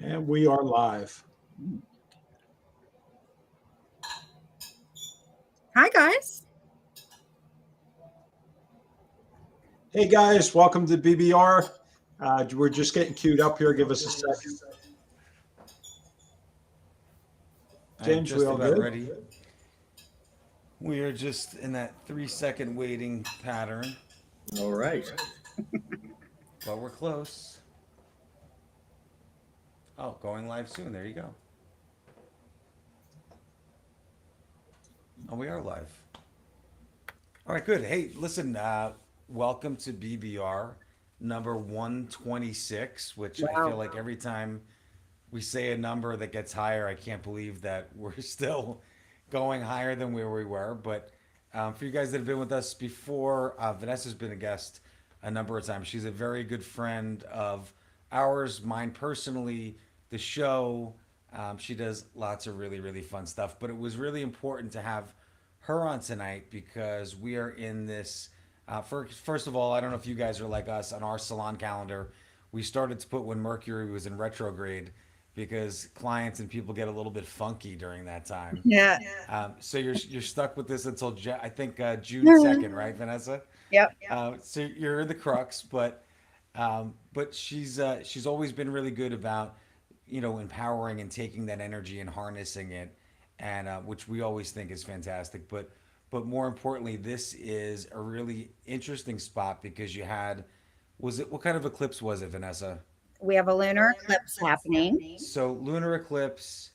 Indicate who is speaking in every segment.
Speaker 1: And we are live.
Speaker 2: Hi, guys.
Speaker 1: Hey, guys, welcome to BBR. We're just getting queued up here. Give us a second. James, we all good?
Speaker 3: Ready. We are just in that 3-second waiting pattern,
Speaker 4: All right.
Speaker 3: but we're close. Oh, going live soon. There you go. Oh, we are live. All right, good. Hey, listen, welcome to BBR number 126, which I feel like every time we say a number that gets higher, I can't believe that we're still going higher than where we were. But for you guys that have been with us before, Vanessa's been a guest a number of times. She's a very good friend of ours, mine personally, the show. She does lots of really, really fun stuff. But it was really important to have her on tonight because we are in this. First of all, I don't know if you guys are like us on our salon calendar. We started to put when Mercury was in retrograde because clients and people get a little bit funky during that time.
Speaker 2: Yeah.
Speaker 3: So you're stuck with this until I think June 2nd, right, Vanessa?
Speaker 2: Yep.
Speaker 3: So you're in the crux, but she's always been really good about empowering and taking that energy and harnessing it, and which we always think is fantastic. But more importantly, this is a really interesting spot because what kind of eclipse was it, Vanessa?
Speaker 2: We have a lunar eclipse happening.
Speaker 3: So lunar eclipse,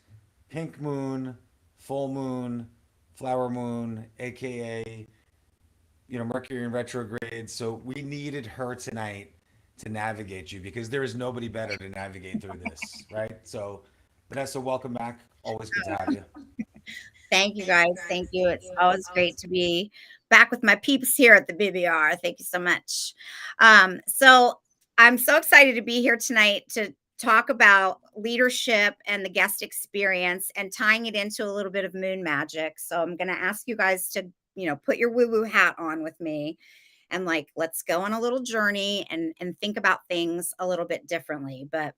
Speaker 3: pink moon, full moon, flower moon, aka Mercury in retrograde. So we needed her tonight to navigate you because there is nobody better to navigate through this, right? So Vanessa, welcome back. Always good to have you.
Speaker 2: Thank you, guys. Thank you. It's always great to be back with my peeps here at the BBR. Thank you so much. So I'm so excited to be here tonight to talk about leadership and the guest experience and tying it into a little bit of moon magic. So I'm going to ask you guys to, put your woo-woo hat on with me and let's go on a little journey and think about things a little bit differently. But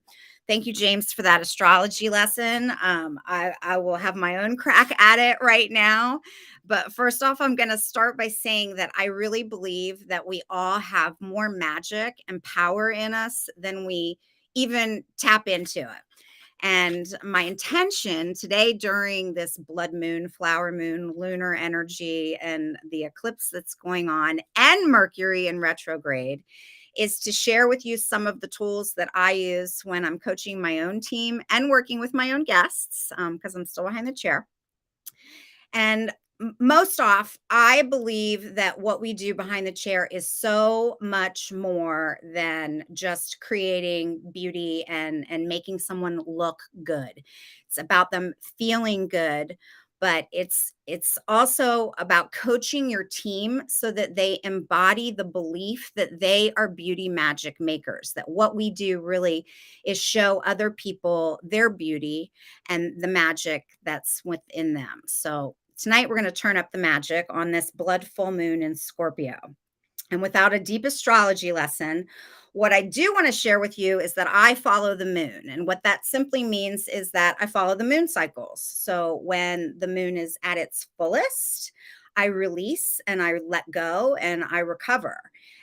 Speaker 2: thank you, James, for that astrology lesson. I will have my own crack at it right now. But first off, I'm going to start by saying that I really believe that we all have more magic and power in us than we even tap into it. And my intention today during this blood moon, flower moon, lunar energy, and the eclipse that's going on, and Mercury in retrograde, is to share with you some of the tools that I use when I'm coaching my own team and working with my own guests, because I'm still behind the chair. And most off, I believe that what we do behind the chair is so much more than just creating beauty and making someone look good. It's about them feeling good, but it's also about coaching your team so that they embody the belief that they are beauty magic makers, that what we do really is show other people their beauty and the magic that's within them. So tonight, we're going to turn up the magic on this blood full moon in Scorpio. And without a deep astrology lesson, what I do want to share with you is that I follow the moon. And what that simply means is that I follow the moon cycles. So when the moon is at its fullest, I release and I let go and I recover.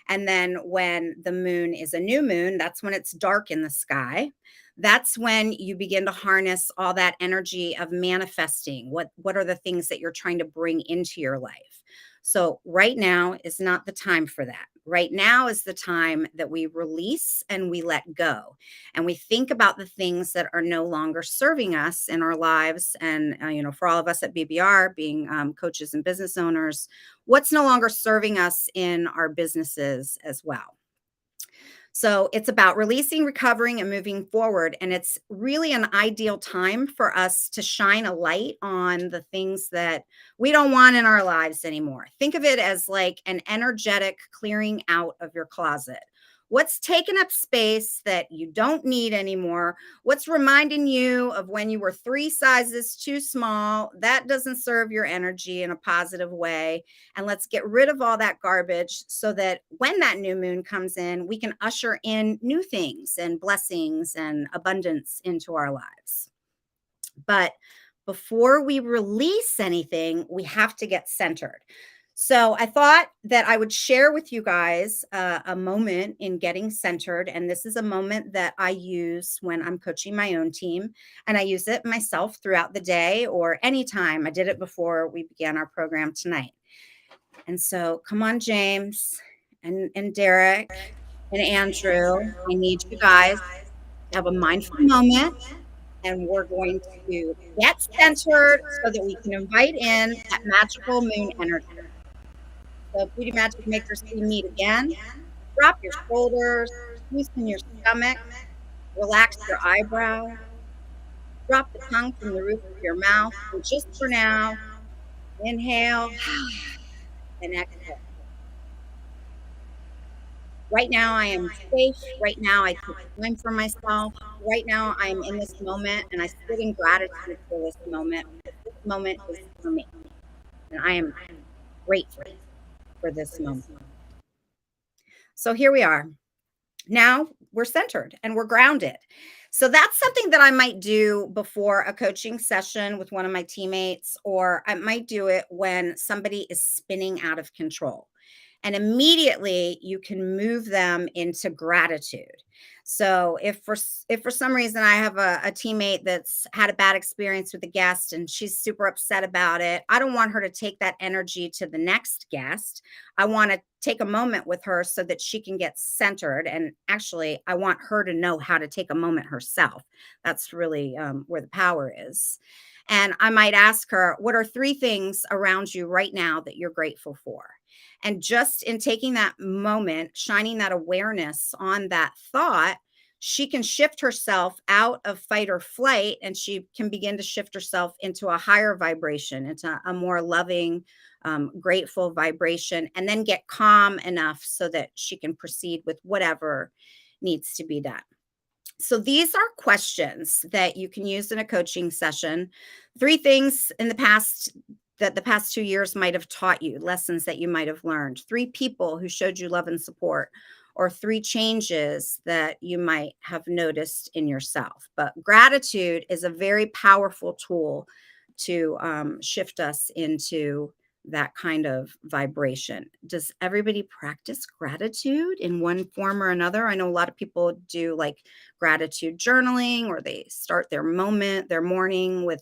Speaker 2: And then when the moon is a new moon, that's when it's dark in the sky. That's when you begin to harness all that energy of manifesting. What are the things that you're trying to bring into your life? So right now is not the time for that. Right now is the time that we release and we let go. And we think about the things that are no longer serving us in our lives. And, for all of us at BBR, being coaches and business owners, what's no longer serving us in our businesses as well. So it's about releasing, recovering, and moving forward. And it's really an ideal time for us to shine a light on the things that we don't want in our lives anymore. Think of it as like an energetic clearing out of your closet. What's taking up space that you don't need anymore? What's reminding you of when you were 3 sizes too small? That doesn't serve your energy in a positive way. And let's get rid of all that garbage so that when that new moon comes in, we can usher in new things and blessings and abundance into our lives. But before we release anything, we have to get centered. So I thought that I would share with you guys a moment in getting centered. And this is a moment that I use when I'm coaching my own team. And I use it myself throughout the day or anytime. I did it before we began our program tonight. And so come on, James and Derek and Andrew. I need you guys to have a mindful moment. And we're going to get centered so that we can invite in that magical moon energy. So Beauty Magic Makers team meet again. Drop your shoulders, loosen your stomach, relax your eyebrow, drop the tongue from the roof of your mouth. And just for now, inhale and exhale. Right now, I am safe. Right now, I take time for myself. Right now, I am in this moment and I sit in gratitude for this moment. This moment is for me. And I am grateful for this moment. So here we are. Now we're centered and we're grounded. So that's something that I might do before a coaching session with one of my teammates, or I might do it when somebody is spinning out of control. And immediately you can move them into gratitude. So if for some reason I have a teammate that's had a bad experience with a guest and she's super upset about it, I don't want her to take that energy to the next guest. I want to take a moment with her so that she can get centered. And actually, I want her to know how to take a moment herself. That's really where the power is. And I might ask her, what are 3 things around you right now that you're grateful for? And just in taking that moment, shining that awareness on that thought, she can shift herself out of fight or flight, and she can begin to shift herself into a higher vibration, into a more loving, grateful vibration, and then get calm enough so that she can proceed with whatever needs to be done. So these are questions that you can use in a coaching session. 3 things in the past that the past 2 years might have taught you, lessons that you might have learned, 3 people who showed you love and support, or 3 changes that you might have noticed in yourself. But gratitude is a very powerful tool to shift us into that kind of vibration. Does everybody practice gratitude in one form or another? I know a lot of people do like gratitude journaling, or they start their morning with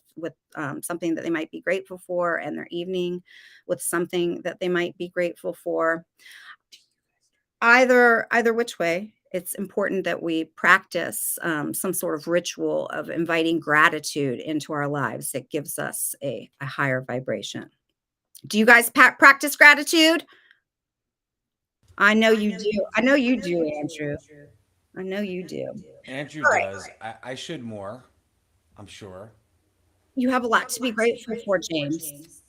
Speaker 2: something that they might be grateful for, and their evening with something that they might be grateful for. Either which way, it's important that we practice some sort of ritual of inviting gratitude into our lives that gives us a higher vibration. Do you guys practice gratitude? I know you do. I know you do, Andrew. I know you do.
Speaker 3: Andrew
Speaker 2: All right.
Speaker 3: does. I should more, I'm sure.
Speaker 2: You have a lot to be grateful for, James.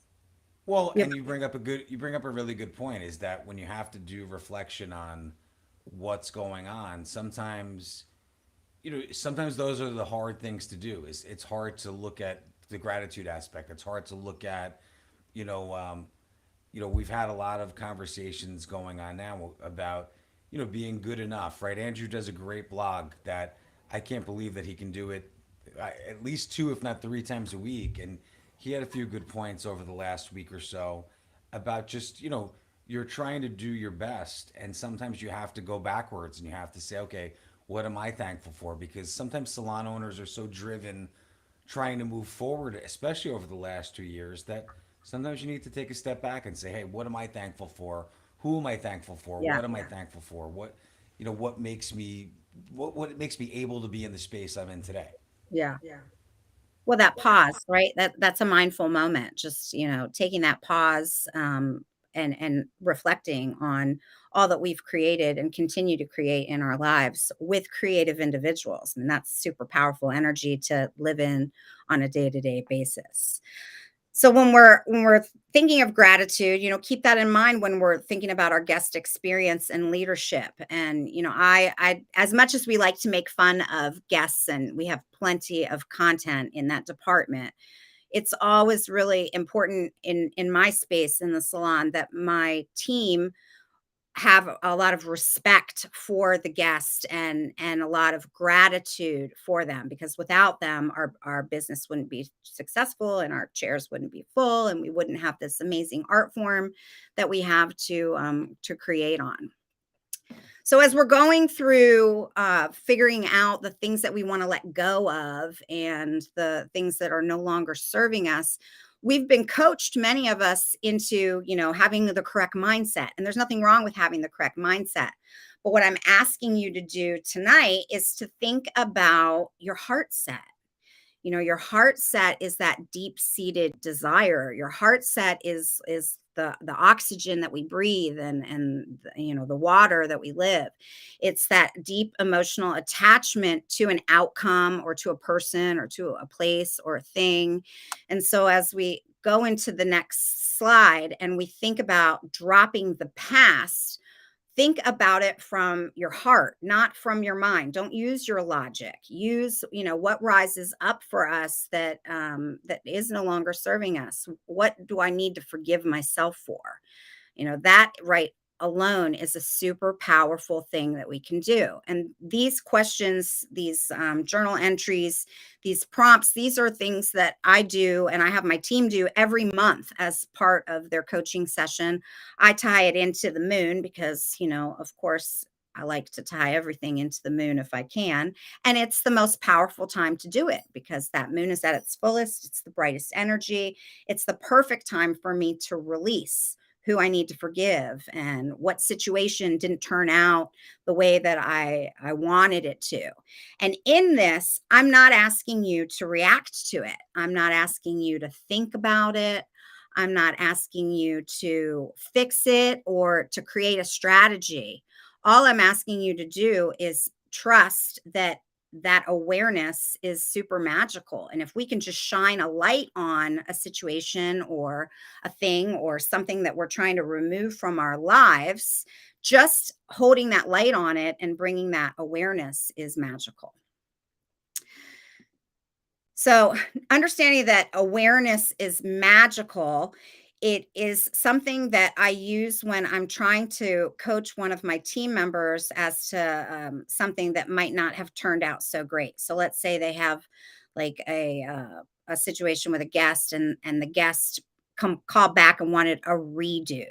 Speaker 3: Well,
Speaker 2: Yep.
Speaker 3: and you bring up a really good point, is that when you have to do reflection on what's going on, sometimes sometimes those are the hard things to do. It's hard to look at the gratitude aspect. It's hard to look at, you know, um, we've had a lot of conversations going on now about, being good enough, right? Andrew does a great blog that I can't believe that he can do it at least 2, if not 3 times a week. And he had a few good points over the last week or so about just, you're trying to do your best. And sometimes you have to go backwards and you have to say, okay, what am I thankful for? Because sometimes salon owners are so driven trying to move forward, especially over the last 2 years, that sometimes you need to take a step back and say, hey, what am I thankful for? Who am I thankful for?
Speaker 2: Yeah.
Speaker 3: What am I thankful for? What makes me able to be in the space I'm in today?
Speaker 2: Yeah. Well, that pause, right? That's a mindful moment. Just, taking that pause and reflecting on all that we've created and continue to create in our lives with creative individuals. And that's super powerful energy to live in on a day-to-day basis. So when we're thinking of gratitude, keep that in mind when we're thinking about our guest experience and leadership. And I as much as we like to make fun of guests, and we have plenty of content in that department, it's always really important in my space in the salon that my team have a lot of respect for the guest and a lot of gratitude for them, because without them our business wouldn't be successful and our chairs wouldn't be full and we wouldn't have this amazing art form that we have to create on. So as we're going through figuring out the things that we want to let go of and the things that are no longer serving us, we've been coached, many of us, into, having the correct mindset. And there's nothing wrong with having the correct mindset. But what I'm asking you to do tonight is to think about your heart set. Your heart set is that deep-seated desire. Your heart set is the oxygen that we breathe and the water that we live. It's that deep emotional attachment to an outcome or to a person or to a place or a thing. And so as we go into the next slide and we think about dropping the past, think about it from your heart, not from your mind. Don't use your logic. Use, what rises up for us that is no longer serving us. What do I need to forgive myself for? That right alone is a super powerful thing that we can do. And these questions, these journal entries, these prompts, these are things that I do and I have my team do every month as part of their coaching session. I tie it into the moon because, of course, I like to tie everything into the moon if I can. And it's the most powerful time to do it because that moon is at its fullest. It's the brightest energy. It's the perfect time for me to release who I need to forgive and what situation didn't turn out the way that I wanted it to. And in this, I'm not asking you to react to it. I'm not asking you to think about it. I'm not asking you to fix it or to create a strategy. All I'm asking you to do is trust that awareness is super magical. And if we can just shine a light on a situation or a thing or something that we're trying to remove from our lives, just holding that light on it and bringing that awareness is magical. So understanding that awareness is magical, it is something that I use when I'm trying to coach one of my team members as to something that might not have turned out so great. So let's say they have like a situation with a guest and the guest called back and wanted a redo.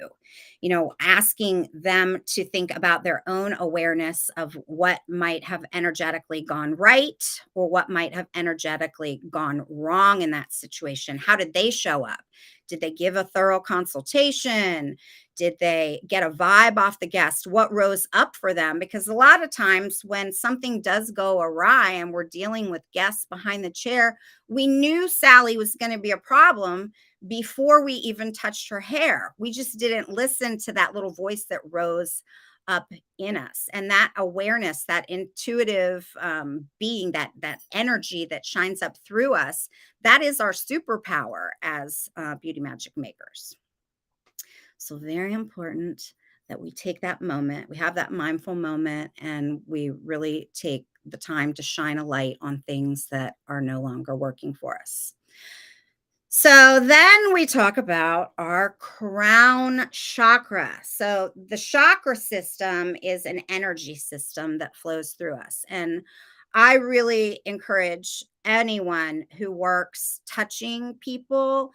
Speaker 2: Asking them to think about their own awareness of what might have energetically gone right or what might have energetically gone wrong in that situation. How did they show up? Did they give a thorough consultation? Did they get a vibe off the guest? What rose up for them? Because a lot of times when something does go awry and we're dealing with guests behind the chair, we knew Sally was going to be a problem before we even touched her hair. We just didn't listen to that little voice that rose up in us. And that awareness, that intuitive being, that energy that shines up through us, that is our superpower as beauty magic makers. So very important that we take that moment, we have that mindful moment, and we really take the time to shine a light on things that are no longer working for us. So then we talk about our crown chakra. So the chakra system is an energy system that flows through us. And I really encourage anyone who works touching people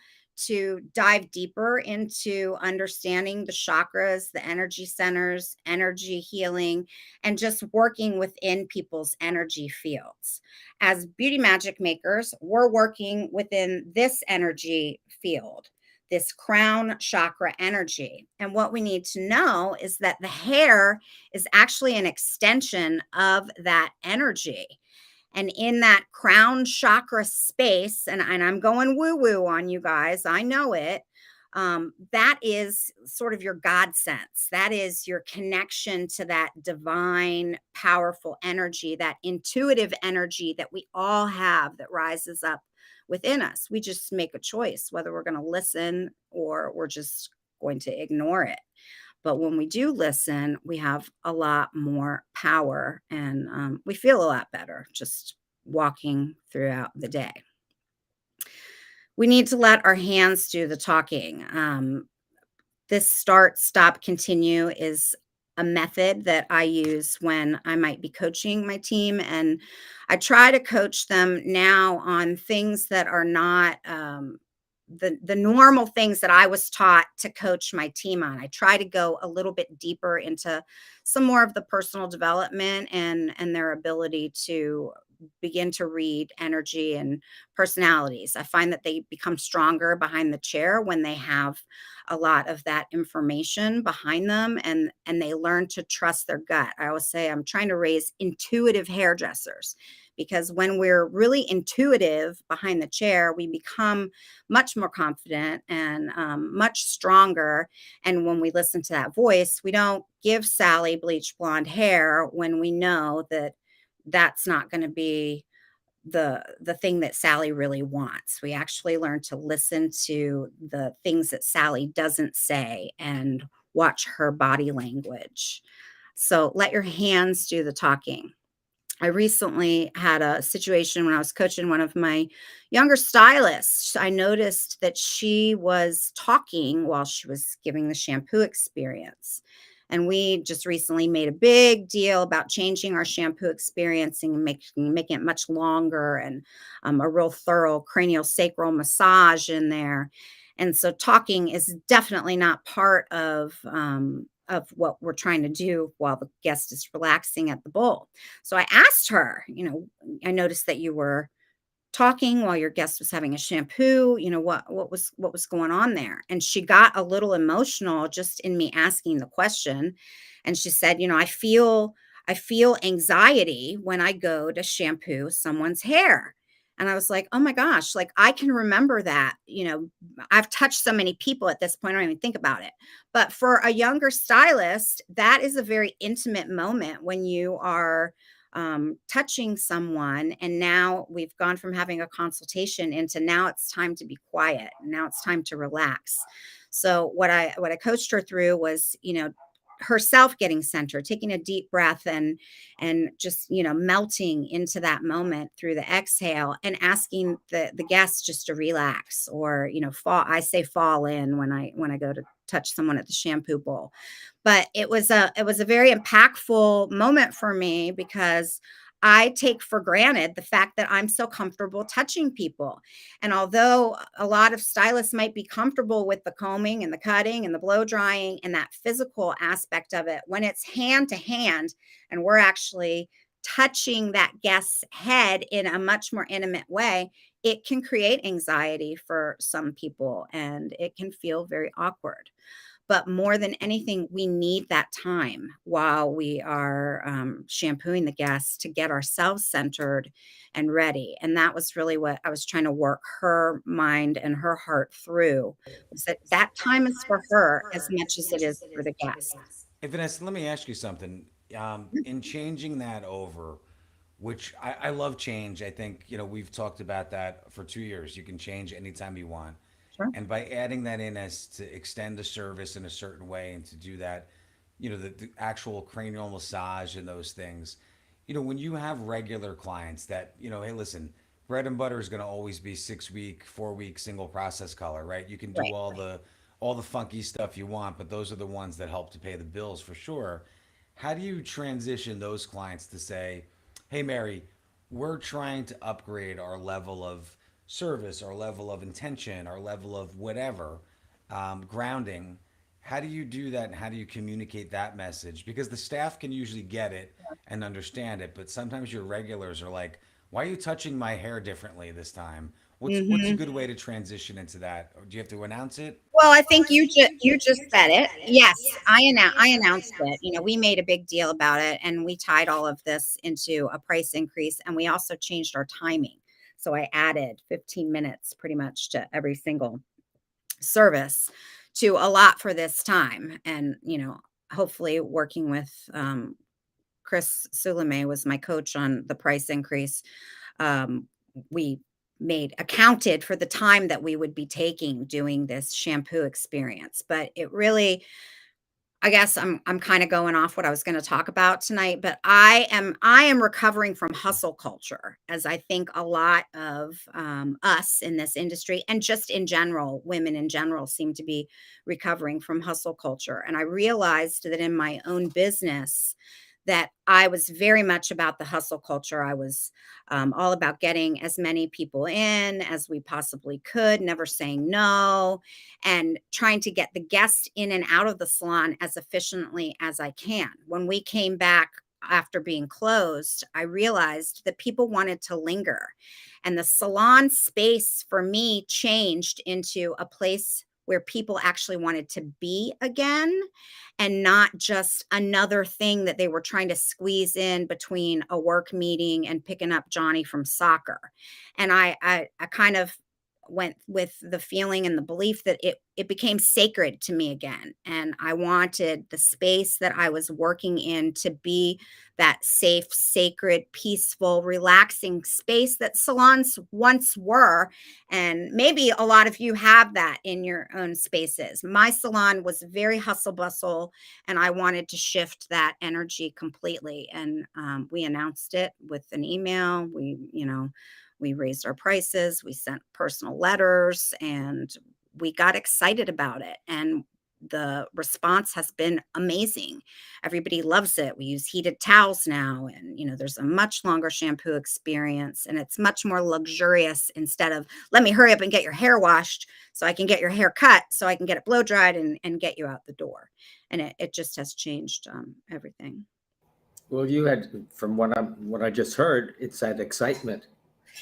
Speaker 2: to dive deeper into understanding the chakras, the energy centers, energy healing, and just working within people's energy fields. As beauty magic makers, we're working within this energy field, this crown chakra energy. And what we need to know is that the hair is actually an extension of that energy. And in that crown chakra space, and I'm going woo woo on you guys, I know it. that is sort of your God sense. That is your connection to that divine, powerful energy, that intuitive energy that we all have that rises up within us. We just make a choice whether we're going to listen or we're just going to ignore it. But when we do listen, we have a lot more power and we feel a lot better just walking throughout the day. We need to let our hands do the talking. This start, stop, continue is a method that I use when I might be coaching my team. And I try to coach them now on things that are not the normal things that I was taught to coach my team on. I try to go a little bit deeper into some more of the personal development and their ability to begin to read energy and personalities. I find that they become stronger behind the chair when they have a lot of that information behind them and they learn to trust their gut. I always say I'm trying to raise intuitive hairdressers because when we're really intuitive behind the chair, we become much more confident and much stronger. And when we listen to that voice, we don't give Sally bleach blonde hair when we know that that's not going to be the thing that Sally really wants. We actually learn to listen to the things that Sally doesn't say and watch her body language. So let your hands do the talking. I recently had a situation when I was coaching one of my younger stylists. I noticed that she was talking while she was giving the shampoo experience. And we just recently made a big deal about changing our shampoo experience and making it much longer and a real thorough cranial sacral massage in there. And so talking is definitely not part of what we're trying to do while the guest is relaxing at the bowl. So I asked her, I noticed that you were talking while your guest was having a shampoo, what was going on there? And she got a little emotional just in me asking the question. And she said, I feel anxiety when I go to shampoo someone's hair. And I was like, oh my gosh, like I can remember that. I've touched so many people at this point, I don't even think about it. But for a younger stylist, that is a very intimate moment when you are touching someone. And now we've gone from having a consultation into now it's time to be quiet. Now it's time to relax. So what I coached her through was, herself getting centered, taking a deep breath and just, melting into that moment through the exhale and asking the guests just to relax or, fall in when I go to touch someone at the shampoo bowl. But it was a very impactful moment for me because I take for granted the fact that I'm so comfortable touching people. And although a lot of stylists might be comfortable with the combing and the cutting and the blow drying and that physical aspect of it, when it's hand to hand and we're actually touching that guest's head in a much more intimate way, it can create anxiety for some people and it can feel very awkward. But more than anything, we need that time while we are shampooing the guests to get ourselves centered and ready. And that was really what I was trying to work her mind and her heart through, was that time is for her as much as it is for the guest.
Speaker 3: Hey, Vanessa, let me ask you something. In changing that over, which I love change. I think, we've talked about that for 2 years. You can change anytime you want.
Speaker 2: Sure.
Speaker 3: And by adding that in as to extend the service in a certain way and to do that, the actual cranial massage and those things, when you have regular clients that, hey, listen, bread and butter is going to always be 6 week, 4 week single process color, right? You can do
Speaker 2: Right.
Speaker 3: all the funky stuff you want, but those are the ones that help to pay the bills for sure. How do you transition those clients to say, hey, Mary, we're trying to upgrade our level of service, our level of intention, our level of whatever, grounding. How do you do that and how do you communicate that message? Because the staff can usually get it and understand it, but sometimes your regulars are like, why are you touching my hair differently this time? What's a
Speaker 2: Mhm.
Speaker 3: good way to transition into that? Or do you have to announce it?
Speaker 2: Well, I think you just said it. Yes, I announced it. We made a big deal about it, and we tied all of this into a price increase, and we also changed our timing. So I added 15 minutes pretty much to every single service to a lot for this time. And, hopefully working with Chris Sulame was my coach on the price increase. We accounted for the time that we would be taking doing this shampoo experience. But it really, I guess I'm kind of going off what I was going to talk about tonight, but I am recovering from hustle culture, as I think a lot of us in this industry and just in general, women in general, seem to be recovering from hustle culture. And I realized that in my own business, that I was very much about the hustle culture. I was all about getting as many people in as we possibly could, never saying no, and trying to get the guests in and out of the salon as efficiently as I can. When we came back after being closed, I realized that people wanted to linger. And the salon space for me changed into a place where people actually wanted to be again, and not just another thing that they were trying to squeeze in between a work meeting and picking up Johnny from soccer. And I kind of went with the feeling and the belief that it became sacred to me again. And I wanted the space that I was working in to be that safe, sacred, peaceful, relaxing space that salons once were. And maybe a lot of you have that in your own spaces. My salon was very hustle bustle, and I wanted to shift that energy completely. And we announced it with an email. We raised our prices, we sent personal letters, and we got excited about it. And the response has been amazing. Everybody loves it. We use heated towels now, and there's a much longer shampoo experience, and it's much more luxurious instead of let me hurry up and get your hair washed so I can get your hair cut, so I can get it blow dried and get you out the door. And it just has changed everything.
Speaker 4: Well, you had, from what I just heard, it's that excitement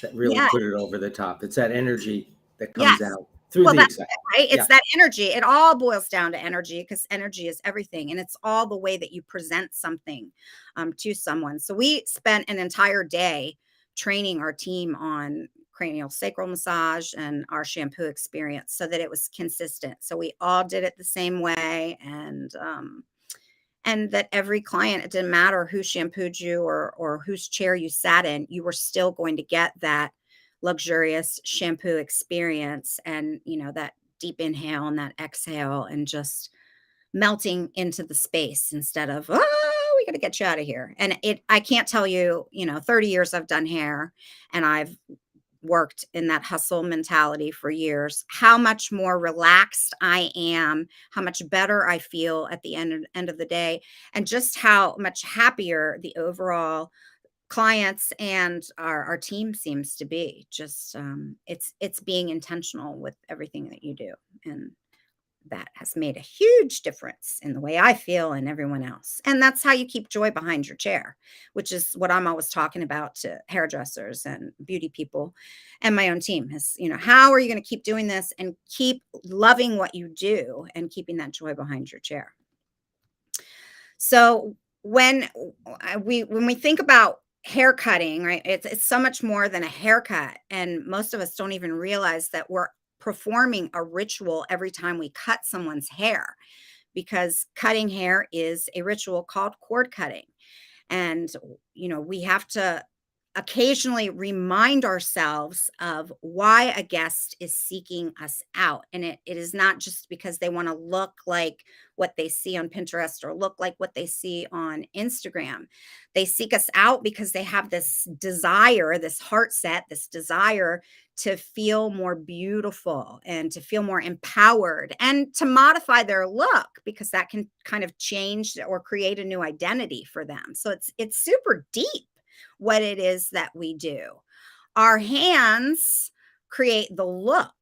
Speaker 4: that really
Speaker 2: Yeah.
Speaker 4: put it over the top. It's that energy that
Speaker 2: Yes.
Speaker 4: comes out through
Speaker 2: Well,
Speaker 4: the
Speaker 2: that's
Speaker 4: excitement.
Speaker 2: it, right? It's
Speaker 4: Yeah.
Speaker 2: that energy. It all boils down to energy, because energy is everything. And it's all the way that you present something to someone. So we spent an entire day training our team on cranial sacral massage and our shampoo experience so that it was consistent. So we all did it the same way. And that every client, it didn't matter who shampooed you or whose chair you sat in, you were still going to get that luxurious shampoo experience, and that deep inhale and that exhale, and just melting into the space instead of, oh, we got to get you out of here. And I can't tell you, 30 years I've done hair, and I've worked in that hustle mentality for years, how much more relaxed I am, how much better I feel at the end of the day, and just how much happier the overall clients and our team seems to be. Just it's being intentional with everything that you do, and that has made a huge difference in the way I feel and everyone else. And that's how you keep joy behind your chair, which is what I'm always talking about to hairdressers and beauty people and my own team is, how are you going to keep doing this and keep loving what you do and keeping that joy behind your chair? So when we think about hair cutting, right, it's so much more than a haircut. And most of us don't even realize that we're performing a ritual every time we cut someone's hair, because cutting hair is a ritual called cord cutting. And, we have to occasionally remind ourselves of why a guest is seeking us out. And it is not just because they want to look like what they see on Pinterest or look like what they see on Instagram. They seek us out because they have this desire, this heart set, this desire to feel more beautiful and to feel more empowered and to modify their look, because that can kind of change or create a new identity for them. So it's super deep what it is that we do. Our hands create the look,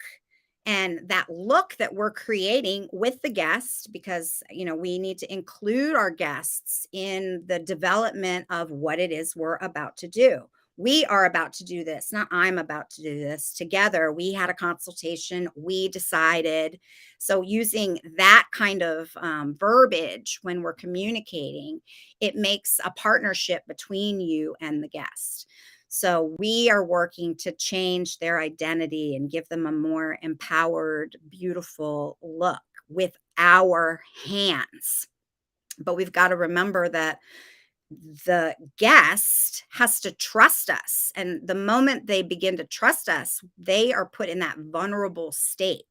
Speaker 2: and that look that we're creating with the guest, because we need to include our guests in the development of what it is we're about to do. We are about to do this, not I'm about to do this. Together, we had a consultation, we decided. So using that kind of verbiage when we're communicating, it makes a partnership between you and the guest. So we are working to change their identity and give them a more empowered, beautiful look with our hands. But we've got to remember that the guest has to trust us. And the moment they begin to trust us, they are put in that vulnerable state.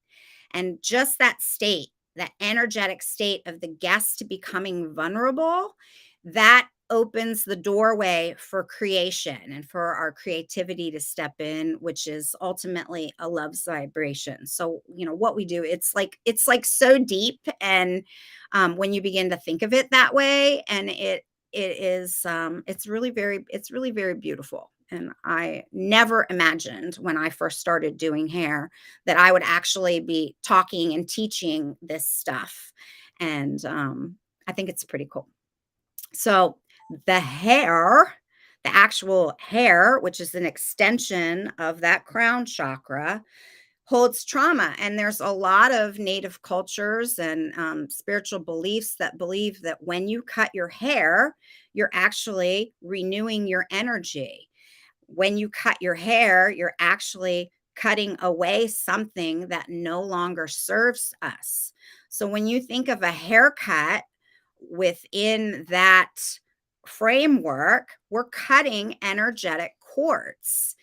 Speaker 2: And just that state, that energetic state of the guest becoming vulnerable, that opens the doorway for creation and for our creativity to step in, which is ultimately a love's vibration. So, what we do, it's like so deep. And when you begin to think of it that way, and it is it's really very beautiful. And I never imagined when I first started doing hair that I would actually be talking and teaching this stuff. And I think it's pretty cool. So the hair, the actual hair, which is an extension of that crown chakra, holds trauma. And there's a lot of native cultures and spiritual beliefs that believe that when you cut your hair, you're actually renewing your energy. When you cut your hair, you're actually cutting away something that no longer serves us. So when you think of a haircut within that framework, we're cutting energetic cords.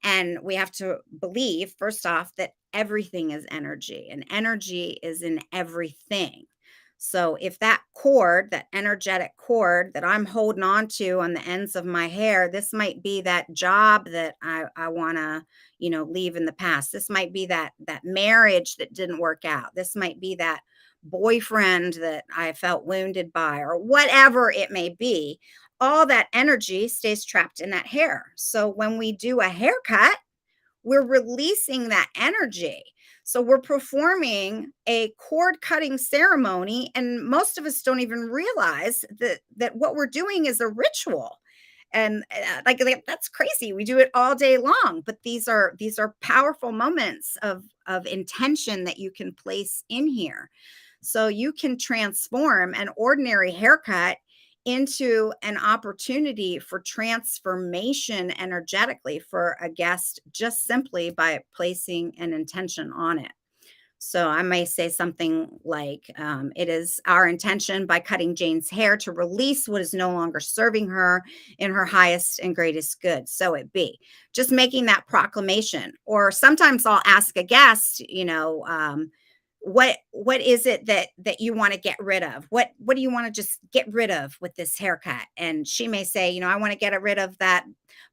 Speaker 2: And we have to believe, first off, that everything is energy and energy is in everything. So if that cord, that energetic cord that I'm holding on to on the ends of my hair, this might be that job that I want to, leave in the past. This might be that marriage that didn't work out. This might be that boyfriend that I felt wounded by, or whatever it may be. All that energy stays trapped in that hair. So when we do a haircut, we're releasing that energy. So we're performing a cord cutting ceremony, and most of us don't even realize that what we're doing is a ritual. And like that's crazy. We do it all day long, but these are powerful moments of intention that you can place in here. So you can transform an ordinary haircut into an opportunity for transformation energetically for a guest, just simply by placing an intention on it. So I may say something like, it is our intention by cutting Jane's hair to release what is no longer serving her in her highest and greatest good. So it be. Just making that proclamation. Or sometimes I'll ask a guest, what is it that you want to get rid of? What do you want to just get rid of with this haircut? And she may say, I want to get rid of that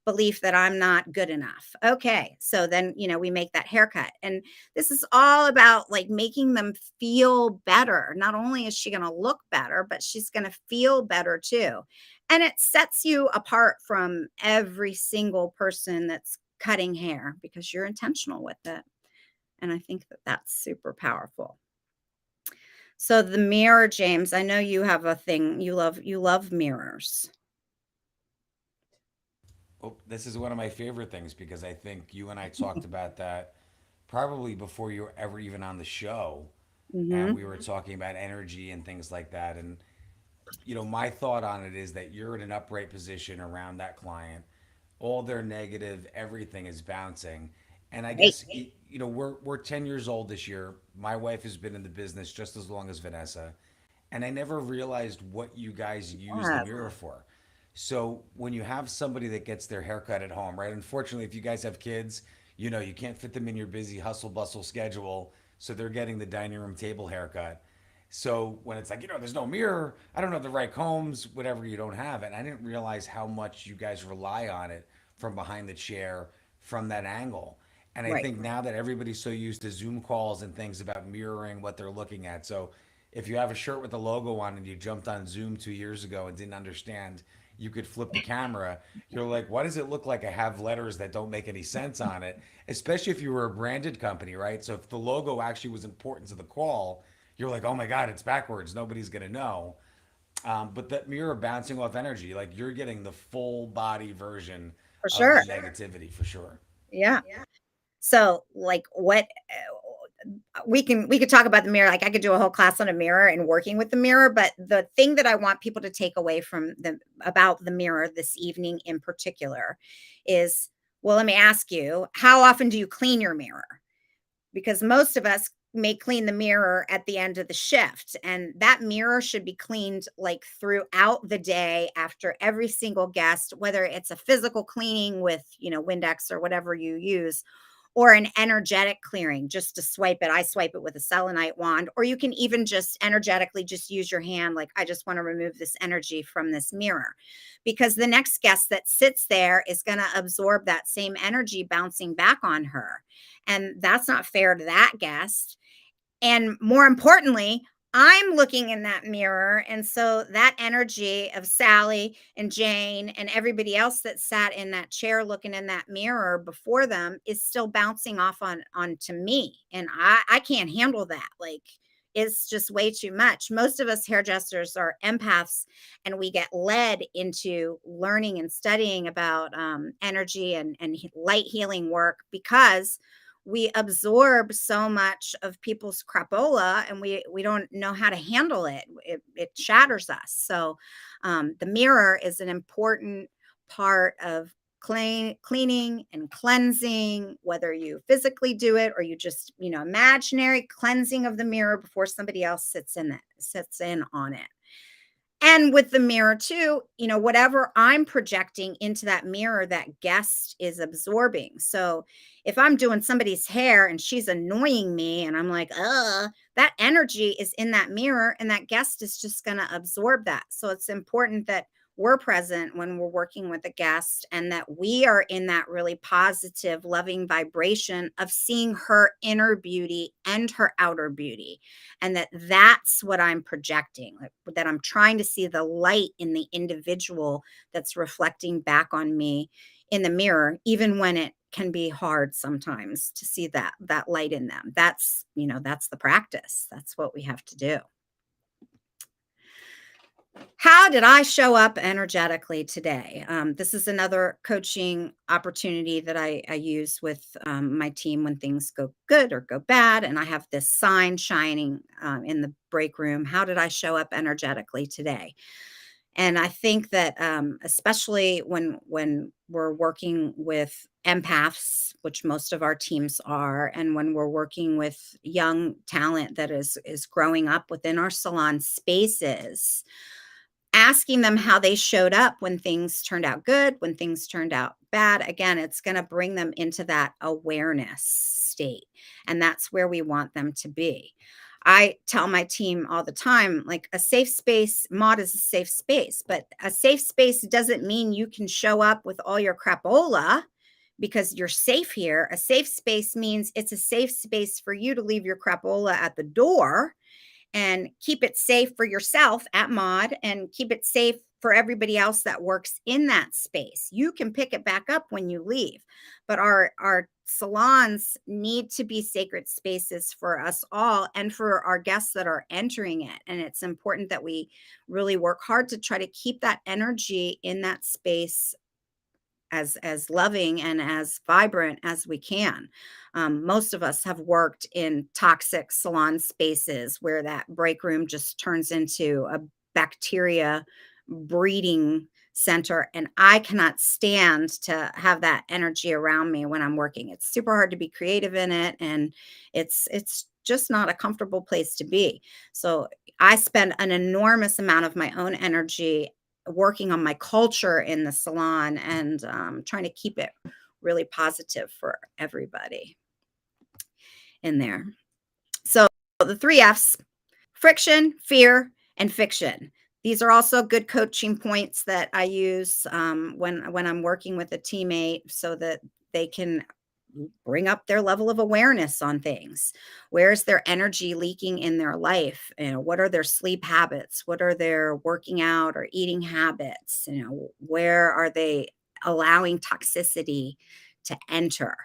Speaker 2: belief that I'm not good enough. Okay, so then we make that haircut. And this is all about like making them feel better. Not only is she going to look better, but she's going to feel better too. And it sets you apart from every single person that's cutting hair because you're intentional with it. And I think that that's super powerful. So the mirror, James, I know you have a thing. You love mirrors.
Speaker 3: Oh, this is one of my favorite things because I think you and I talked about that probably before you were ever even on the show. And we were talking about energy and things like that. And, my thought on it is that you're in an upright position around that client. All their negative, everything is bouncing. And I guess we're 10 years old this year. My wife has been in the business just as long as Vanessa, and I never realized what you guys use the mirror for. So when you have somebody that gets their haircut at home, right? Unfortunately, if you guys have kids, you can't fit them in your busy hustle bustle schedule, so they're getting the dining room table haircut. So when it's like, there's no mirror, I don't have the right combs, whatever, you don't have it. And I didn't realize how much you guys rely on it from behind the chair from that angle. And I think now that everybody's so used to Zoom calls and things about mirroring what they're looking at. So if you have a shirt with the logo on and you jumped on Zoom 2 years ago and didn't understand you could flip the camera, you're like, why does it look like I have letters that don't make any sense on it? Especially if you were a branded company, right? So if the logo actually was important to the call, you're like, oh my God, it's backwards. Nobody's going to know. But that mirror bouncing off energy, like you're getting the full body version
Speaker 2: for sure.
Speaker 3: Of the negativity for sure.
Speaker 2: Yeah. So like we could talk about the mirror. Like I could do a whole class on a mirror and working with the mirror, but the thing that I want people to take away about the mirror this evening in particular is, well, let me ask you, how often do you clean your mirror? Because most of us may clean the mirror at the end of the shift, and that mirror should be cleaned like throughout the day after every single guest, whether it's a physical cleaning with, Windex or whatever you use, or an energetic clearing, just to swipe it. I swipe it with a selenite wand, or you can even just energetically just use your hand. Like, I just want to remove this energy from this mirror, because the next guest that sits there is going to absorb that same energy bouncing back on her. And that's not fair to that guest. And more importantly, I'm looking in that mirror. And so that energy of Sally and Jane and everybody else that sat in that chair looking in that mirror before them is still bouncing off onto me. And I can't handle that. Like, it's just way too much. Most of us hairdressers are empaths, and we get led into learning and studying about energy and light healing work because we absorb so much of people's crapola, and we don't know how to handle it. It shatters us. So the mirror is an important part of cleaning and cleansing, whether you physically do it or you just, imaginary cleansing of the mirror before somebody else sits in on it. And with the mirror too, whatever I'm projecting into that mirror, that guest is absorbing. So if I'm doing somebody's hair and she's annoying me and I'm like, that energy is in that mirror, and that guest is just going to absorb that. So it's important that we're present when we're working with a guest, and that we are in that really positive, loving vibration of seeing her inner beauty and her outer beauty. And that's what I'm projecting, like, that I'm trying to see the light in the individual that's reflecting back on me in the mirror, even when it can be hard sometimes to see that light in them. That's the practice. That's what we have to do. How did I show up energetically today? This is another coaching opportunity that I use with my team when things go good or go bad. And I have this sign shining in the break room. How did I show up energetically today? And I think that especially when we're working with empaths, which most of our teams are, and when we're working with young talent that is growing up within our salon spaces, asking them how they showed up when things turned out good, when things turned out bad. Again, it's going to bring them into that awareness state. And that's where we want them to be. I tell my team all the time, like, a safe space, Maud, is a safe space, but a safe space doesn't mean you can show up with all your crapola because you're safe here. A safe space means it's a safe space for you to leave your crapola at the door and keep it safe for yourself at Maud, and keep it safe for everybody else that works in that space. You can pick it back up when you leave, but our salons need to be sacred spaces for us all and for our guests that are entering it. And it's important that we really work hard to try to keep that energy in that space as loving and as vibrant as we can. Most of us have worked in toxic salon spaces where that break room just turns into a bacteria breeding center. And I cannot stand to have that energy around me when I'm working. It's super hard to be creative in it. And it's just not a comfortable place to be. So I spend an enormous amount of my own energy working on my culture in the salon and trying to keep it really positive for everybody in there. So the 3 F's: friction, fear, and fiction. These are also good coaching points that I use when I'm working with a teammate, so that they can bring up their level of awareness on things. Where is their energy leaking in their life? What are their sleep habits? What are their working out or eating habits? Where are they allowing toxicity to enter?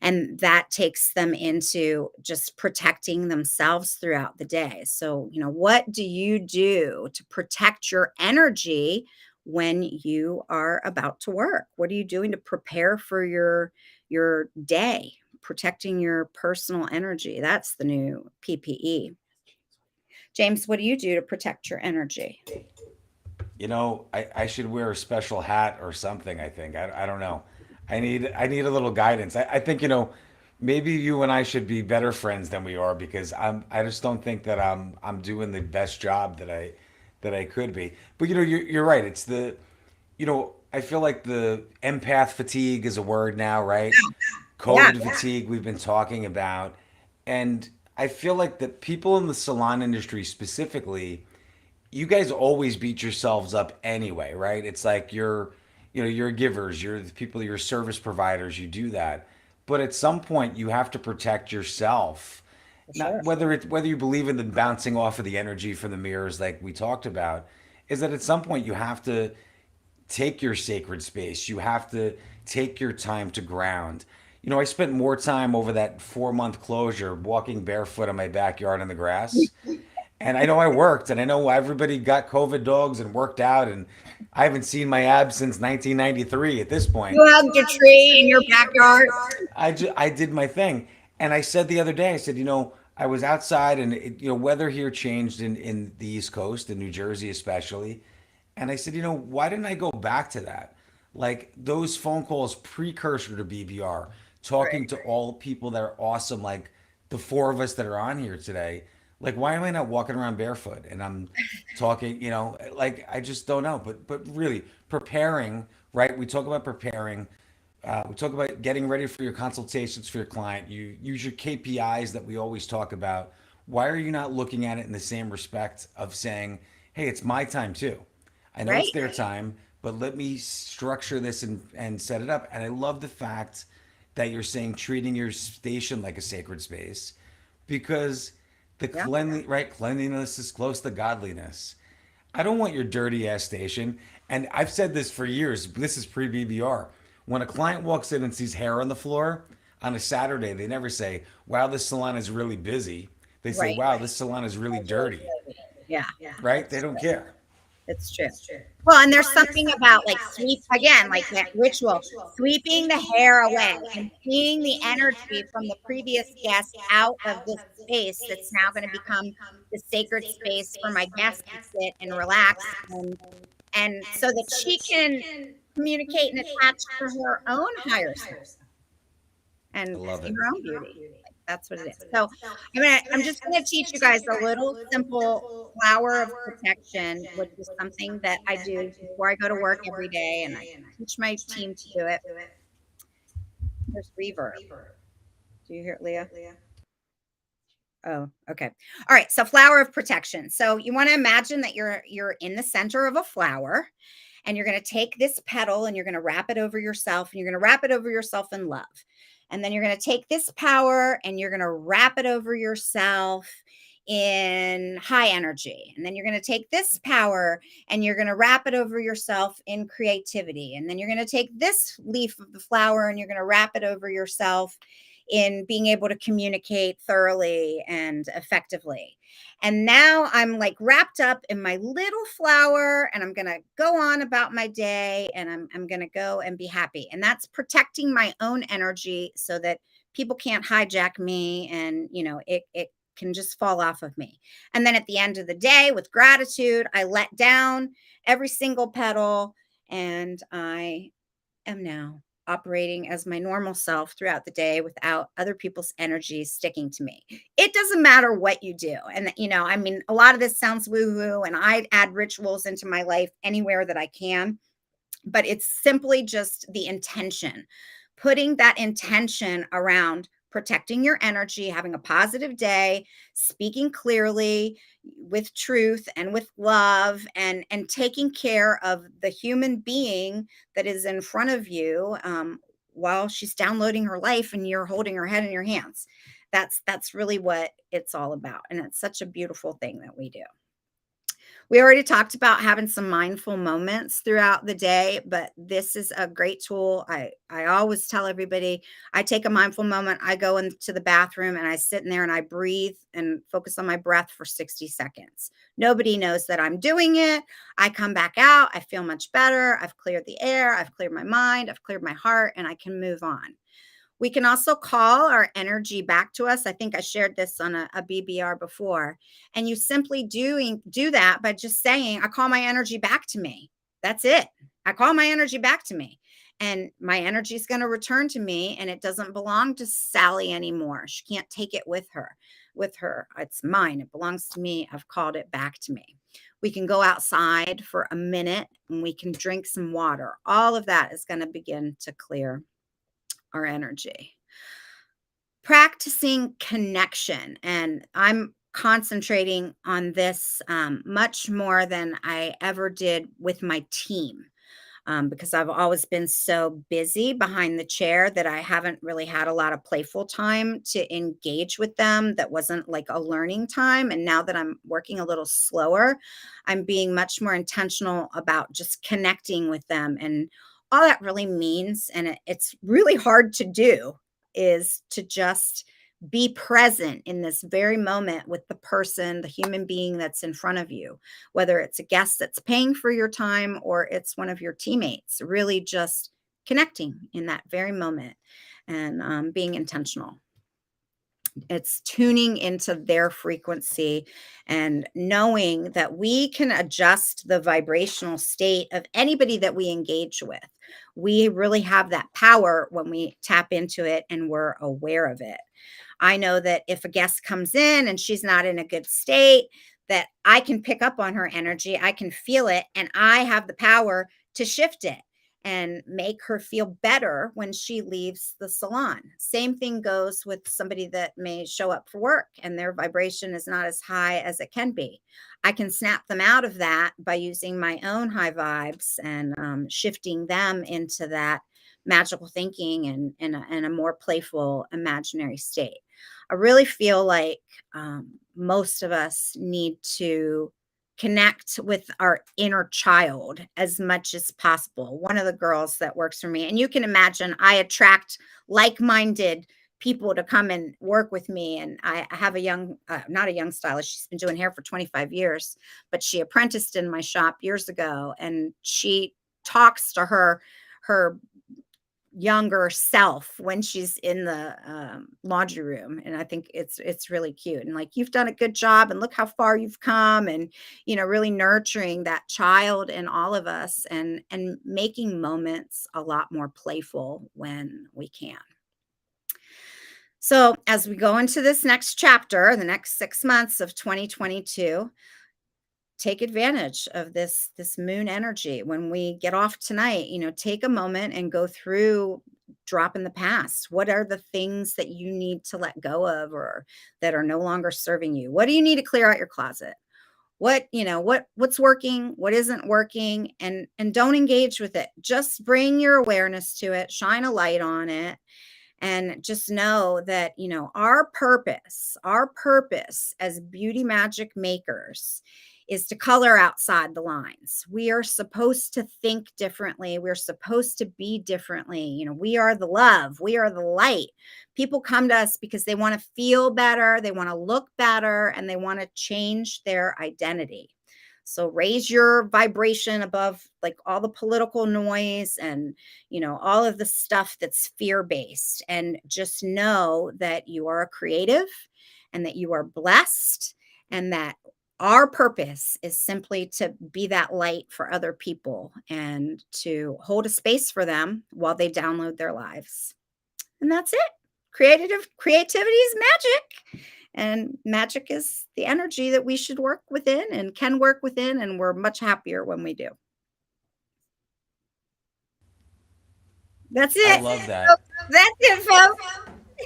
Speaker 2: And that takes them into just protecting themselves throughout the day. So, what do you do to protect your energy when you are about to work? What are you doing to prepare for your day, protecting your personal energy. That's the new PPE. James, what do you do to protect your energy?
Speaker 3: You know, I should wear a special hat or something, I think. I don't know. I need a little guidance. I think, you know, maybe you and I should be better friends than we are because I just don't think that I'm doing the best job that I could be. But you know, you're right. It's the, you know, I feel like the empath fatigue is a word now, right?
Speaker 2: Yeah.
Speaker 3: COVID fatigue we've been talking about. And I feel like the people in the salon industry specifically, you guys always beat yourselves up anyway, right? It's like you know, you're givers, you're the people, you're service providers, you do that. But at some point you have to protect yourself.
Speaker 2: For
Speaker 3: Not
Speaker 2: sure.
Speaker 3: whether you believe in the bouncing off of the energy from the mirrors like we talked about, is that at some point you have to take your sacred space. You have to take your time to ground. You know, I spent more time over that 4 month closure walking barefoot in my backyard in the grass. And I know I worked, and I know everybody got COVID dogs and worked out, and I haven't seen my abs since 1993 at this point.
Speaker 2: You hugged a tree in your backyard.
Speaker 3: I did my thing. And I said the other day, I said, you know, I was outside and you know, weather here changed in the East Coast, in New Jersey especially. And I said, you know, why didn't I go back to that? Like those phone calls precursor to BBR, talking
Speaker 2: Right.
Speaker 3: to all people that are awesome, like the four of us that are on here today. Like, why am I not walking around barefoot? And I'm talking, you know, like I just don't know. But really preparing, right? We talk about preparing. We talk about getting ready for your consultations for your client. You use your KPIs that we always talk about. Why are you not looking at it in the same respect of saying, hey, it's my time too? I know it's
Speaker 2: Right.
Speaker 3: their time, but let me structure this and set it up. And I love the fact that you're saying treating your station like a sacred space because the
Speaker 2: Yeah.
Speaker 3: cleanliness is close to godliness. I don't want your dirty ass station. And I've said this for years. This is pre BBR. When a client walks in and sees hair on the floor on a Saturday, they never say, wow, this salon is really busy. They say,
Speaker 2: Right.
Speaker 3: wow, this salon is really dirty,
Speaker 2: Yeah.
Speaker 3: right? They don't care.
Speaker 2: It's true. Well, and there's something about like sweep again, like that ritual, sweeping the hair away and seeing the energy from the previous guest out of this space that's now going to become the sacred space for my guest to sit and relax and so that she can communicate and attach to her own higher self
Speaker 3: I
Speaker 2: and
Speaker 3: love
Speaker 2: see
Speaker 3: it.
Speaker 2: her own beauty. Like, that's what it is. So I'm just gonna teach you guys a little simple flower of protection, which is something that I do before I go to work every day, and I teach my team to do it. There's reverb. Do you hear it, Leah? Oh, okay. All right. So flower of protection. So you want to imagine that you're in the center of a flower and you're going to take this petal and you're going to wrap it over yourself and you're going to wrap it over yourself in love. And then you're going to take this power and you're going to wrap it over yourself in high energy. And then you're going to take this power and you're going to wrap it over yourself in creativity. And then you're going to take this leaf of the flower and you're going to wrap it over yourself in being able to communicate thoroughly and effectively. And now I'm like wrapped up in my little flower and I'm going to go on about my day and I'm going to go and be happy. And that's protecting my own energy so that people can't hijack me and, you know, it can just fall off of me. And then at the end of the day with gratitude, I let down every single petal and I am now operating as my normal self throughout the day without other people's energy sticking to me. It doesn't matter what you do. And, you know, I mean, a lot of this sounds woo woo, and I add rituals into my life anywhere that I can, but it's simply just the intention, putting that intention around protecting your energy, having a positive day, speaking clearly with truth and with love and taking care of the human being that is in front of you while she's downloading her life and you're holding her head in your hands. That's really what it's all about. And it's such a beautiful thing that we do. We already talked about having some mindful moments throughout the day, but this is a great tool. I always tell everybody, I take a mindful moment, I go into the bathroom and I sit in there and I breathe and focus on my breath for 60 seconds. Nobody knows that I'm doing it. I come back out, I feel much better. I've cleared the air, I've cleared my mind, I've cleared my heart, and I can move on. We can also call our energy back to us. I think I shared this on a BBR before. And you simply do that by just saying, I call my energy back to me. That's it. I call my energy back to me. And my energy is going to return to me, and it doesn't belong to Sally anymore. She can't take it with her. It's mine. It belongs to me. I've called it back to me. We can go outside for a minute and we can drink some water. All of that is going to begin to clear our energy. Practicing connection. And I'm concentrating on this much more than I ever did with my team. Because I've always been so busy behind the chair that I haven't really had a lot of playful time to engage with them. That wasn't like a learning time. And now that I'm working a little slower, I'm being much more intentional about just connecting with them. And all that really means, and it's really hard to do, is to just be present in this very moment with the person, the human being that's in front of you, whether it's a guest that's paying for your time or it's one of your teammates, really just connecting in that very moment and being intentional. It's tuning into their frequency and knowing that we can adjust the vibrational state of anybody that we engage with. We really have that power when we tap into it and we're aware of it. I know that if a guest comes in and she's not in a good state, that I can pick up on her energy, I can feel it, and I have the power to shift it and make her feel better when she leaves the salon. Same thing goes with somebody that may show up for work and their vibration is not as high as it can be. I can snap them out of that by using my own high vibes and shifting them into that magical thinking and a more playful imaginary state. I really feel like most of us need to connect with our inner child as much as possible. One of the girls that works for me, and you can imagine I attract like-minded people to come and work with me. And I have a young, not a young stylist, she's been doing hair for 25 years, but she apprenticed in my shop years ago. And she talks to her younger self when she's in the laundry room, and I think it's really cute, and like, you've done a good job and look how far you've come, and really nurturing that child in all of us and making moments a lot more playful when we can. So as we go into this next chapter, the next 6 months of 2022, take advantage of this moon energy. When we get off tonight, take a moment and go through, drop in the past. What are the things that you need to let go of or that are no longer serving you? What do you need to clear out your closet? What's working, what isn't working, and don't engage with it. Just bring your awareness to it, shine a light on it, and just know that, our purpose as beauty magic makers is to color outside the lines. We are supposed to think differently. We're supposed to be differently. We are the love. We are the light. People come to us because they want to feel better. They want to look better, and they want to change their identity. So raise your vibration above like all the political noise and, all of the stuff that's fear-based, and just know that you are a creative and that you are blessed, and that our purpose is simply to be that light for other people and to hold a space for them while they download their lives. And that's it. Creativity is magic. And magic is the energy that we should work within and can work within. And we're much happier when we do. That's it.
Speaker 3: I love that.
Speaker 2: That's it, folks.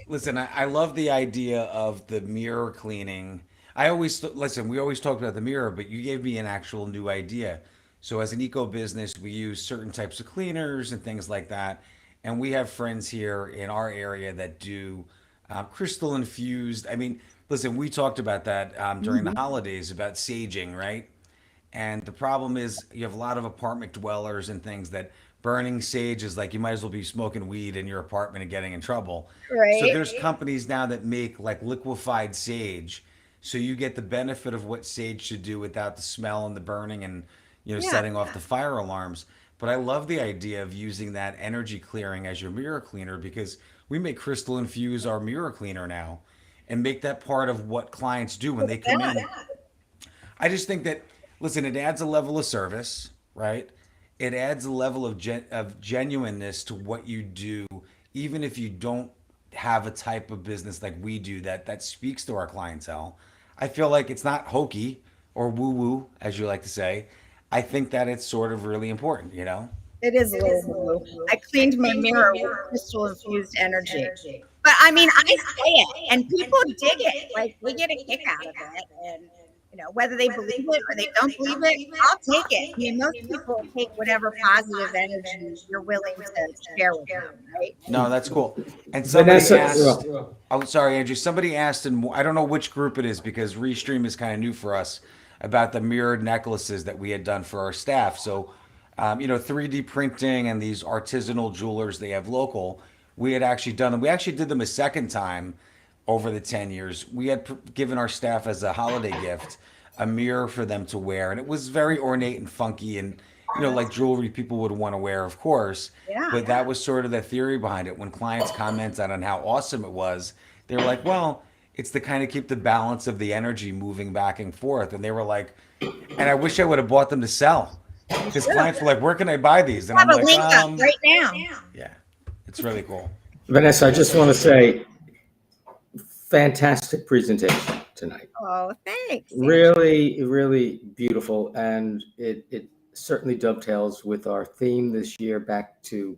Speaker 3: Listen, I love the idea of the mirror cleaning. We always talked about the mirror, but you gave me an actual new idea. So as an eco business, we use certain types of cleaners and things like that. And we have friends here in our area that do crystal infused. I mean, listen, we talked about that during the holidays about saging, right? And the problem is you have a lot of apartment dwellers and things that burning sage is like you might as well be smoking weed in your apartment and getting in trouble. So
Speaker 2: Right.
Speaker 3: there's companies now that make like liquefied sage. So you get the benefit of what sage should do without the smell and the burning and
Speaker 2: Yeah.
Speaker 3: setting off the fire alarms. But I love the idea of using that energy clearing as your mirror cleaner, because we make crystal infuse our mirror cleaner now and make that part of what clients do when they come in. I just think that, listen, it adds a level of service, right? It adds a level of genuineness to what you do, even if you don't have a type of business like we do that speaks to our clientele. I feel like it's not hokey or woo woo, as you like to say. I think that it's sort of really important, you know?
Speaker 2: It is a little blue. I cleaned my mirror with crystal infused energy. But I mean, I say it and people dig it. Like they get a kick out of it. And whether they believe it or they don't believe it, I'll take it. I mean, most people take whatever positive energy you're willing to share with them, right?
Speaker 3: No, that's cool. And somebody
Speaker 4: Vanessa,
Speaker 3: asked, oh, sorry, Andrew. Somebody asked, and I don't know which group it is because Restream is kind of new for us, about the mirrored necklaces that we had done for our staff. So, 3D printing and these artisanal jewelers they have local, we had actually done them. We actually did them a second time over the 10 years. We had given our staff as a holiday gift a mirror for them to wear, and it was very ornate and funky and like jewelry people would want to wear, of course.
Speaker 2: Yeah.
Speaker 3: But that was sort of the theory behind it. When clients commented on how awesome it was, they were like, well, it's to kind of keep the balance of the energy moving back and forth. And they were like, and I wish I would have bought them to sell, because clients were like, where can I buy these? And
Speaker 2: I have
Speaker 3: I'm
Speaker 2: a
Speaker 3: like,
Speaker 2: link up right now.
Speaker 3: yeah, it's really cool.
Speaker 4: Vanessa, I just want to say, fantastic presentation tonight.
Speaker 2: Oh, thanks.
Speaker 4: Really, really beautiful. And it certainly dovetails with our theme this year, back to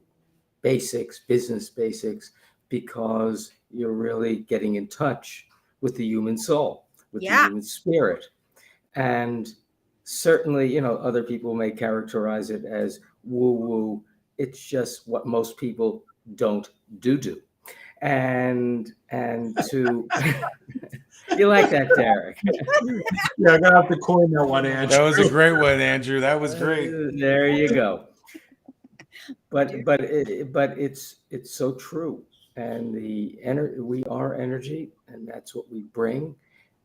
Speaker 4: basics, business basics, because you're really getting in touch with the human soul, with the human spirit. And certainly, other people may characterize it as woo-woo. It's just what most people don't do. And to you like that, Derek?
Speaker 1: Yeah, I'm gonna have to coin that one, Andrew.
Speaker 3: That was a great one, Andrew. That was great.
Speaker 4: There you go. But it's so true. And we are energy, and that's what we bring.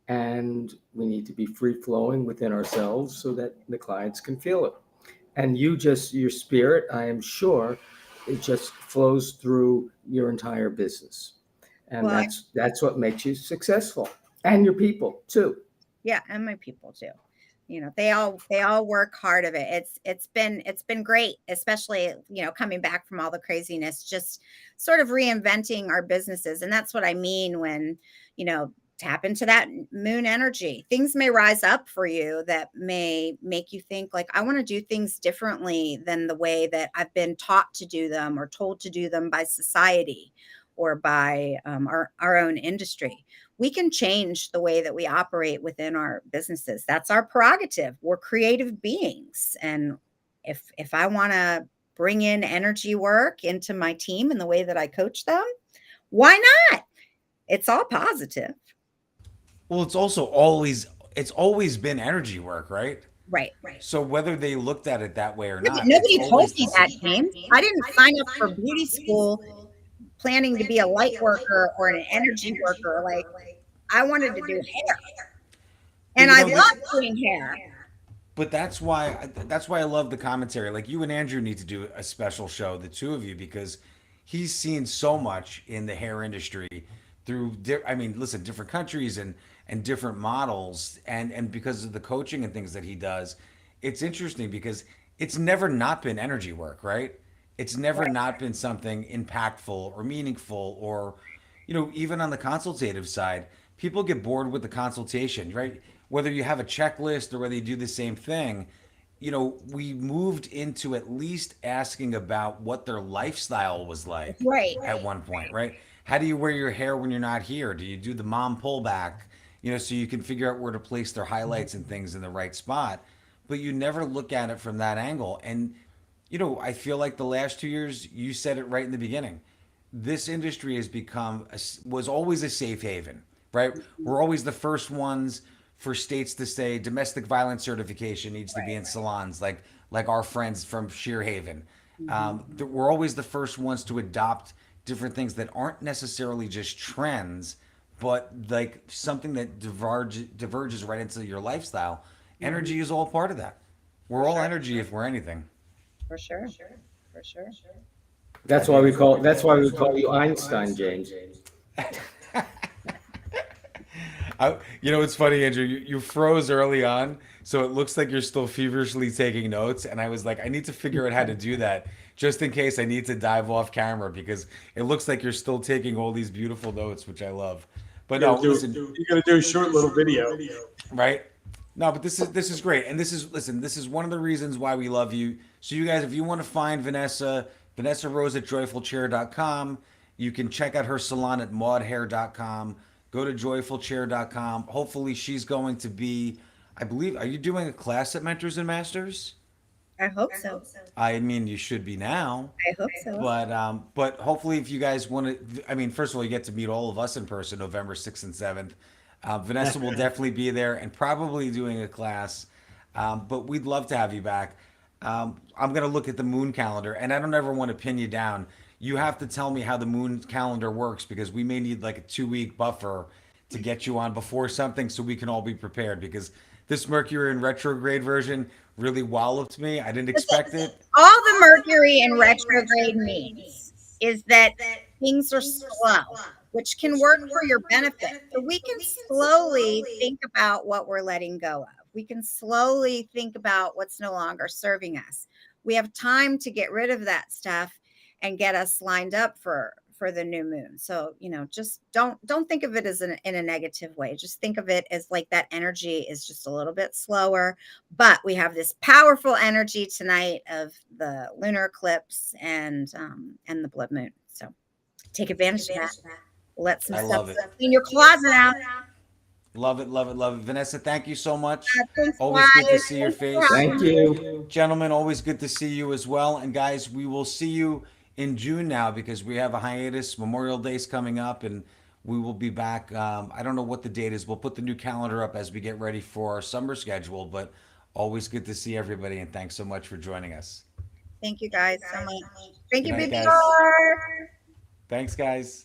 Speaker 4: And we need to be free flowing within ourselves so that the clients can feel it. And your spirit, I am sure, it just flows through your entire business. And that's what makes you successful, and your people too.
Speaker 2: Yeah, and my people too. They all work hard of it. It's been great, especially coming back from all the craziness, just sort of reinventing our businesses. And that's what I mean when tap into that moon energy. Things may rise up for you that may make you think like, I want to do things differently than the way that I've been taught to do them or told to do them by society or by our own industry. We can change the way that we operate within our businesses. That's our prerogative. We're creative beings. And if I want to bring in energy work into my team and the way that I coach them, why not? It's all positive.
Speaker 3: Well, it's always been energy work, right?
Speaker 2: Right.
Speaker 3: So whether they looked at it that way or not,
Speaker 2: Nobody told me that, James. I didn't sign up for beauty school planning to be a light worker or an energy worker. Like, I wanted to do hair, and I love doing hair.
Speaker 3: But that's why I love the commentary. Like, you and Andrew need to do a special show, the two of you, because he's seen so much in the hair industry through different countries and different models, and because of the coaching and things that he does. It's interesting because it's never not been energy work, right? It's never not been something impactful or meaningful, or even on the consultative side, people get bored with the consultation, right? Whether you have a checklist or whether you do the same thing, we moved into at least asking about what their lifestyle was like at one point, right? How do you wear your hair when you're not here? Do you do the mom pullback, so you can figure out where to place their highlights and things in the right spot? But you never look at it from that angle. And, I feel like the last 2 years, you said it right in the beginning. This industry has was always a safe haven, right? We're always the first ones for states to say domestic violence certification needs to be in salons, like our friends from Sheerhaven. We're always the first ones to adopt different things that aren't necessarily just trends, but like something that diverges right into your lifestyle. Energy is all part of that. We're all energy if we're anything.
Speaker 2: For sure. For sure.
Speaker 4: That's why we call you Einstein, James.
Speaker 3: It's funny, Andrew. You froze early on, so it looks like you're still feverishly taking notes. And I was like, I need to figure out how to do that just in case I need to dive off camera because it looks like you're still taking all these beautiful notes, which I love. But no, listen,
Speaker 1: you're gonna do a short little video.
Speaker 3: right? No, but this is great, and this is one of the reasons why we love you. So you guys, if you want to find Vanessa Rose at joyfulchair.com. You can check out her salon at maudhair.com. Go to joyfulchair.com. Hopefully she's going to be, I believe, are you doing a class at Mentors and Masters?
Speaker 2: I hope so.
Speaker 3: I mean, you should be now.
Speaker 2: I hope so.
Speaker 3: But hopefully if you guys want to, I mean, first of all, you get to meet all of us in person November 6th and 7th. Vanessa will definitely be there and probably doing a class. But we'd love to have you back. I'm going to look at the moon calendar, and I don't ever want to pin you down. You have to tell me how the moon calendar works because we may need like a 2-week buffer to get you on before something so we can all be prepared because this Mercury in retrograde version really walloped me. I didn't expect it.
Speaker 2: All the Mercury in retrograde means is that things are slow, which can work for your benefit. So we can slowly think about what we're letting go of. We can slowly think about what's no longer serving us. We have time to get rid of that stuff and get us lined up for the new moon. So, just don't think of it as in a negative way. Just think of it as like that energy is just a little bit slower, but we have this powerful energy tonight of the lunar eclipse and the blood moon. So take advantage of that. Let some stuff in your closet out.
Speaker 3: Love it, love it, love it. Vanessa, thank you so much.
Speaker 2: Thanks,
Speaker 3: Always good to see your face.
Speaker 4: Thank you.
Speaker 3: Gentlemen, always good to see you as well. And guys, we will see you in June now because we have a hiatus. Memorial Day's coming up and we will be back. I don't know what the date is. We'll put the new calendar up as we get ready for our summer schedule, but always good to see everybody. And thanks so much for joining us.
Speaker 2: Thank you guys so much. Thank you,
Speaker 3: Good night,
Speaker 2: BBR.
Speaker 3: Thanks, guys.